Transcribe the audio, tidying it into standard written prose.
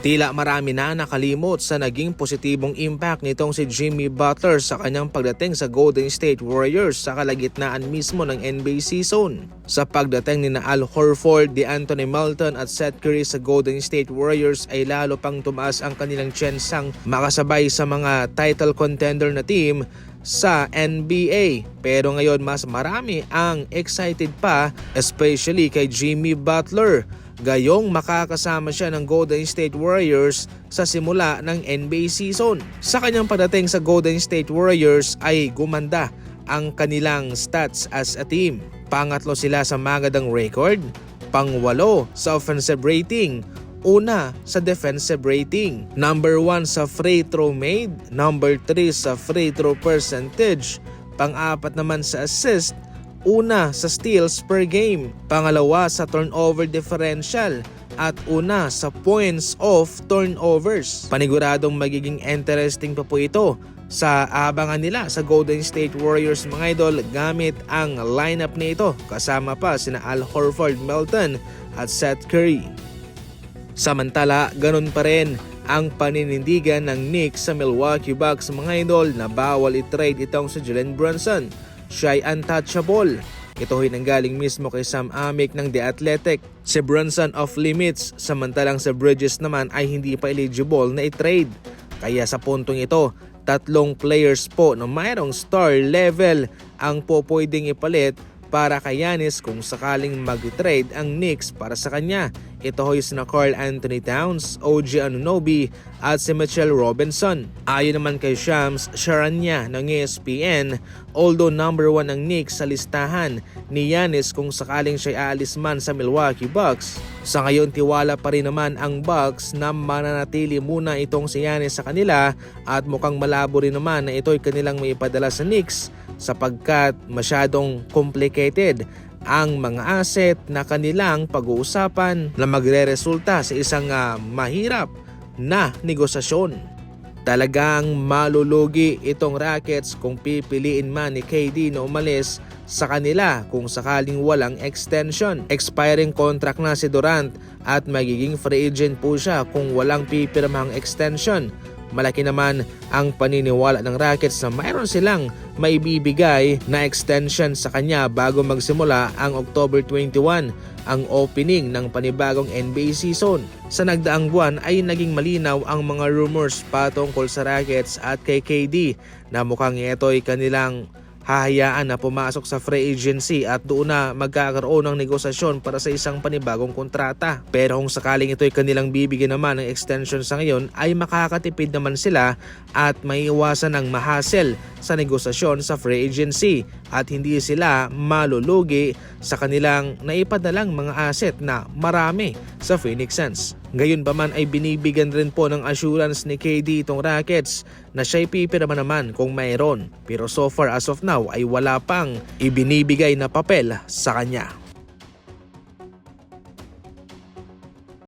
Tila marami na nakalimot sa naging positibong impact nitong si Jimmy Butler sa kanyang pagdating sa Golden State Warriors sa kalagitnaan mismo ng NBA season. Sa pagdating ni Al Horford, Anthony Melton at Seth Curry sa Golden State Warriors ay lalo pang tumaas ang kanilang tsansang makasabay sa mga title contender na team sa NBA. Pero ngayon mas marami ang excited pa, especially kay Jimmy Butler. Gayong makakasama siya ng Golden State Warriors sa simula ng NBA season. Sa kanyang pagdating sa Golden State Warriors ay gumanda ang kanilang stats as a team. Pangatlo sila sa magandang record, pangwalo sa offensive rating, una sa defensive rating, number 1 sa free throw made, number 3 sa free throw percentage, pang-apat naman sa assist, una sa steals per game, pangalawa sa turnover differential, at una sa points of turnovers. Paniguradong magiging interesting pa po ito sa abangan nila sa Golden State Warriors mga idol gamit ang lineup nito kasama pa sina Al Horford, Melton at Seth Curry. Samantala, ganun pa rin ang paninindigan ng Knicks sa Milwaukee Bucks mga idol na bawal i-trade itong si Jalen Brunson. Siya ay untouchable. Ito ay nanggaling mismo kay Sam Amick ng The Athletic. Si Brunson off limits, samantalang si Bridges naman ay hindi pa eligible na i-trade. Kaya sa puntong ito, tatlong players po na mayroong star level ang pwedeng ipalit para kay Giannis kung sakaling mag-trade ang Knicks para sa kanya. Ito ay sina Karl Anthony Towns, OG Anunoby at si Mitchell Robinson. Ayon naman kay Shams Charania ng ESPN, although number 1 ang Knicks sa listahan ni Giannis kung sakaling siya aalis man sa Milwaukee Bucks, sa ngayon tiwala pa rin naman ang Bucks na mananatili muna itong si Giannis sa kanila at mukhang malabo rin naman na ito'y kanilang maipadala sa Knicks sapagkat masyadong complicated ang mga asset na kanilang pag-uusapan na magre-resulta sa isang mahirap na negosasyon. Talagang malulugi itong Rockets kung pipiliin man ni KD na umalis sa kanila kung sakaling walang extension. Expiring contract na si Durant at magiging free agent po siya kung walang pipirmahang extension. Malaki naman ang paniniwala ng Rockets na mayroon silang maibibigay na extension sa kanya bago magsimula ang October 21, ang opening ng panibagong NBA season. Sa nagdaang buwan ay naging malinaw ang mga rumors patungkol sa Rockets at kay KD na mukhang ito'y kanilang hahayaan na pumasok sa free agency at doon na magkakaroon ng negosasyon para sa isang panibagong kontrata. Pero kung sakaling ito'y kanilang bibigyan naman ng extension sa ngayon ay makakatipid naman sila at maiiwasan ng mahasel sa negosasyon sa free agency at hindi sila malulugi sa kanilang naipadalang mga asset na marami sa Phoenix Suns. Gayon pa man ay binibigyan rin po ng assurance ni KD itong Rockets na siya'y pipirma naman kung mayroon. Pero so far as of now ay wala pang ibinibigay na papel sa kanya.